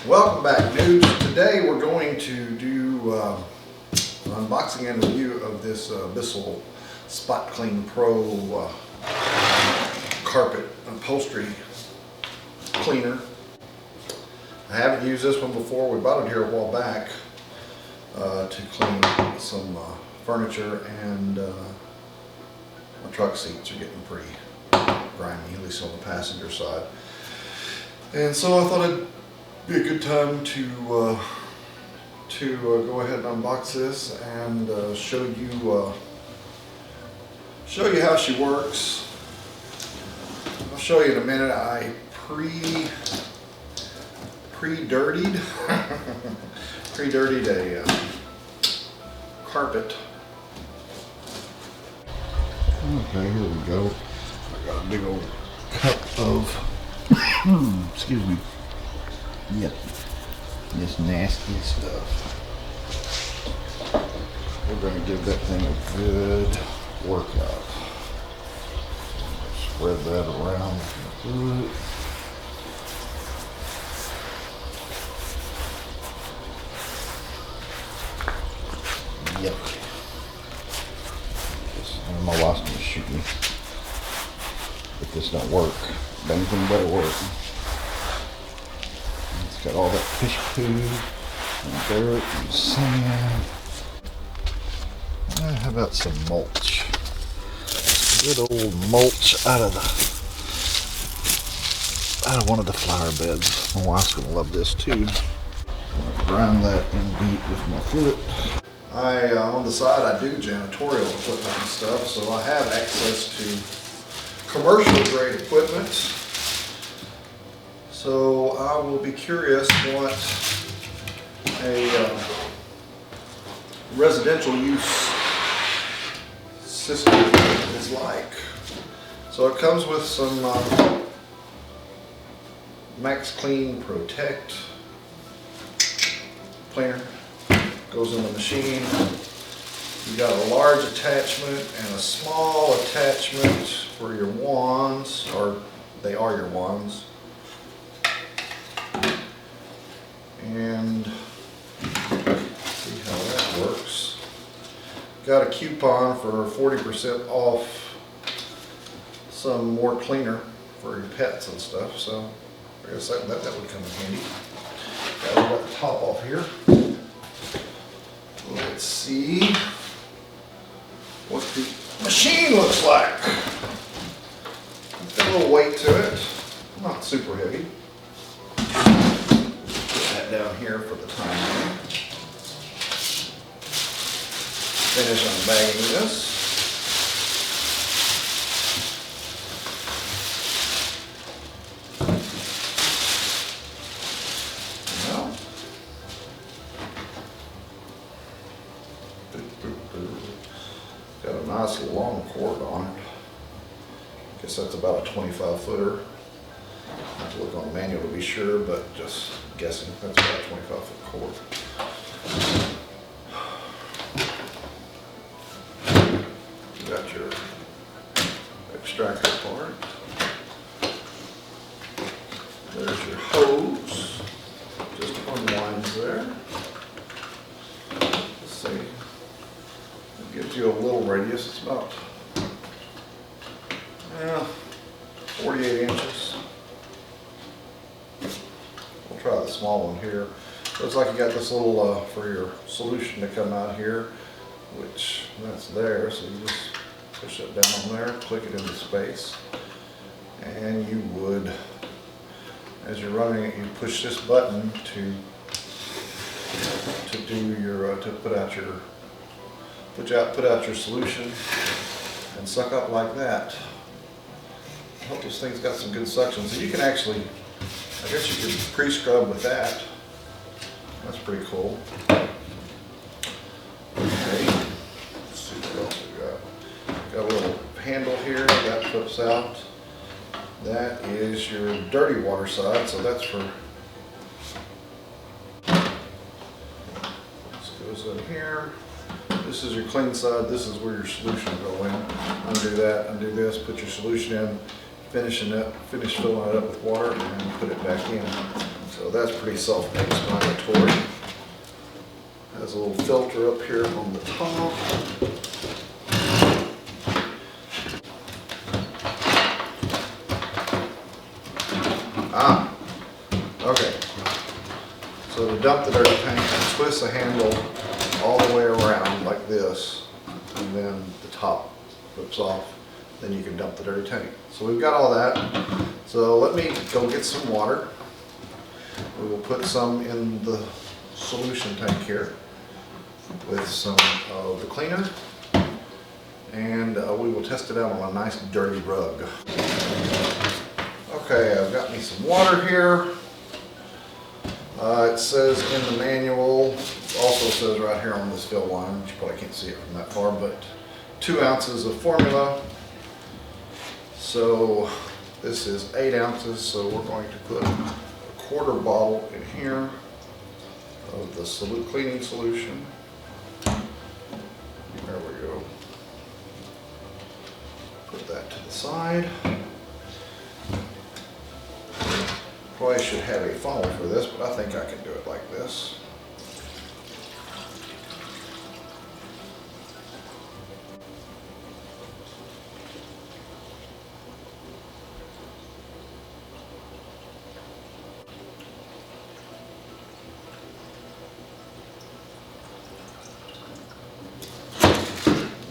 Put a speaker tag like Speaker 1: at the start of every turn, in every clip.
Speaker 1: Welcome back, noobs. Today we're going to do an unboxing and review of this BISSELL SPOTCLEAN Pro carpet upholstery cleaner. I haven't used this one before. We bought it here a while back to clean some furniture, and my truck seats are getting pretty grimy, at least on the passenger side. And so I thought it'd be a good time to go ahead and unbox this and show you how she works. I'll show you in a minute. I pre-dirtied a carpet. Okay, here we go. I got a big old cup of excuse me. Yep, this nasty stuff. We're going to give that thing a good workout. Spread that around good. Yep. My wife's going to shoot me if this don't work. Anything but work. It's got all that fish poo and dirt and sand. How about some mulch? Good old mulch out of one of the flower beds. My wife's gonna love this too. I'm gonna grind that in deep with my foot. On the side I do janitorial equipment and stuff, so I have access to commercial grade equipment. So I will be curious what a residential use system is like. So it comes with some Max Clean Protect cleaner. Goes in the machine. You got a large attachment and a small attachment for your wands, or they are your wands. And see how that works. Got a coupon for 40% off some more cleaner for your pets and stuff, so I guess that would come in handy. Got the top off here. Let's see what the machine looks like. It's got a little weight to it, not super heavy. Put that down here for the time being. Finish unbagging this. Got a nice long cord on it. Guess that's about a 25 footer. I have to look on the manual to be sure, but just guessing that's about a 25 foot cord. You got your extractor part. There's your hose. Just unwinds there. Let's see. Gives you a little radius. It's about 48 inches. We'll try the small one here. Looks like you got this little for your solution to come out here, which that's there. So you just push it down on there, click it into space, and you would, as you're running it, you push this button to do your to put out your solution and suck up like that. I hope this thing's got some good suction. So you can actually, I guess you could pre-scrub with that. That's pretty cool. Okay, let's see what else we got. Got a little handle here that flips out. That is your dirty water side, so that's for, this goes in here. This is your clean side. This is where your solution will go in. Undo that, undo this, put your solution in, finish filling it up with water, and put it back in. So So that's pretty self-explanatory. Has a little filter up here on the top. Okay. So to dump the dirty tank, you twist the handle all the way around like this, and then the top flips off. Then you can dump the dirty tank. So we've got all that. So let me go get some water. We will put some in the solution tank here with some of the cleaner, and we will test it out on a nice dirty rug. Okay, I've got me some water here. It says in the manual, also says right here on this fill line, you probably can't see it from that far, but 2 ounces of formula. So this is 8 ounces, so we're going to put a quarter bottle in here of the cleaning solution. There we go. Put that to the side. Probably should have a funnel for this, but I think I can do it like this.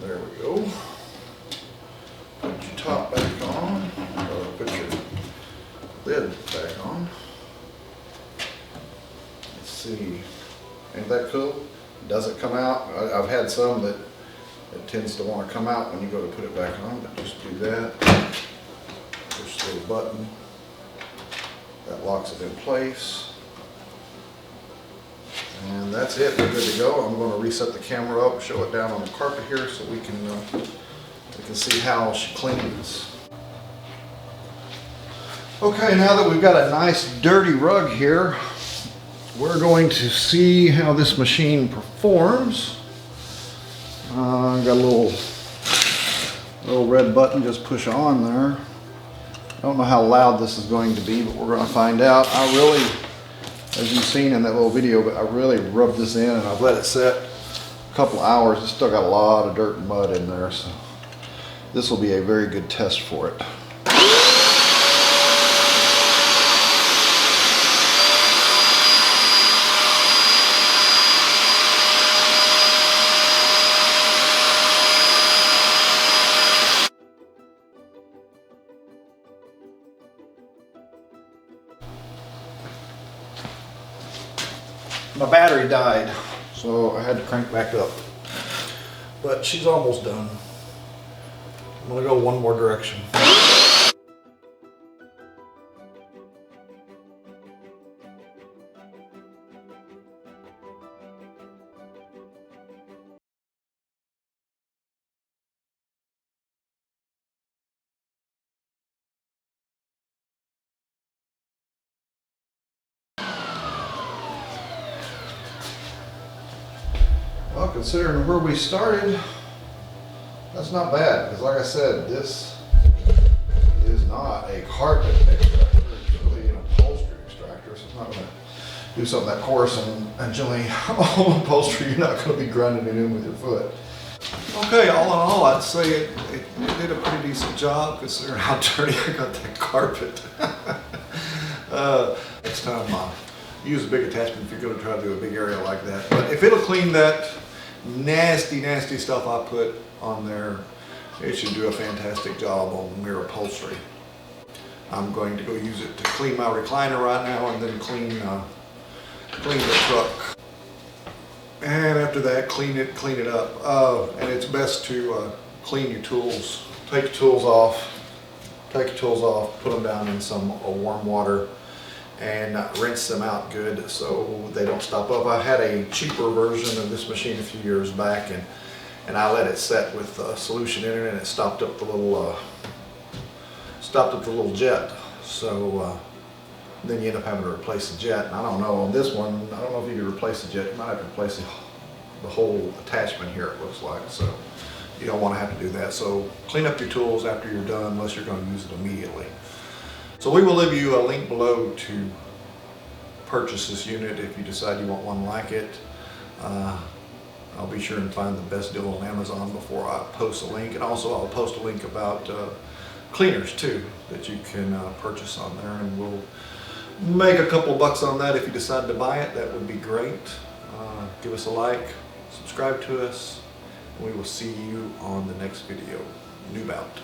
Speaker 1: There we go. Put your top back on, or put your lid back on. Let's see. Ain't that cool? Does it come out? I've had some that it tends to want to come out when you go to put it back on, but just do that. Push the little button. That locks it in place. And that's it. We're good to go. I'm going to reset the camera up, show it down on the carpet here so we can see how she cleans. Okay, now that we've got a nice dirty rug here, we're going to see how this machine performs. Got a little red button, just push on there. I don't know how loud this is going to be, but we're going to find out. I really, as you've seen in that little video, but I really rubbed this in and I've let it set a couple hours. It's still got a lot of dirt and mud in there, so this will be a very good test for it. My battery died, so I had to crank back up. But she's almost done. I'm gonna go one more direction. Well, considering where we started, that's not bad, because like I said, this is not a carpet extractor, it's really an upholstery extractor, so it's not going to do something that coarse, and generally all upholstery, you're not going to be grinding it in with your foot. Okay, all in all, I'd say it did a pretty decent job, considering how dirty I got that carpet. Next time, use a big attachment if you're going to try to do a big area like that. But if it'll clean that nasty stuff I put on there, it should do a fantastic job on mirror upholstery. I'm going to go use it to clean my recliner right now and then clean the truck. And after that, clean it up. And it's best to clean your tools. Take your tools off, put them down in some warm water, and rinse them out good so they don't stop up. I had a cheaper version of this machine a few years back, and I let it set with solution in it, and it stopped up the little jet. So then you end up having to replace the jet. And I don't know, on this one, I don't know if you could replace the jet. You might have to replace the whole attachment here, it looks like. So you don't want to have to do that. So clean up your tools after you're done, unless you're going to use it immediately. So we will leave you a link below to purchase this unit if you decide you want one like it. I'll be sure and find the best deal on Amazon before I post a link, and also I'll post a link about cleaners too that you can purchase on there, and we'll make a couple bucks on that if you decide to buy it. That would be great. Give us a like, subscribe to us, and we will see you on the next video. Noob out.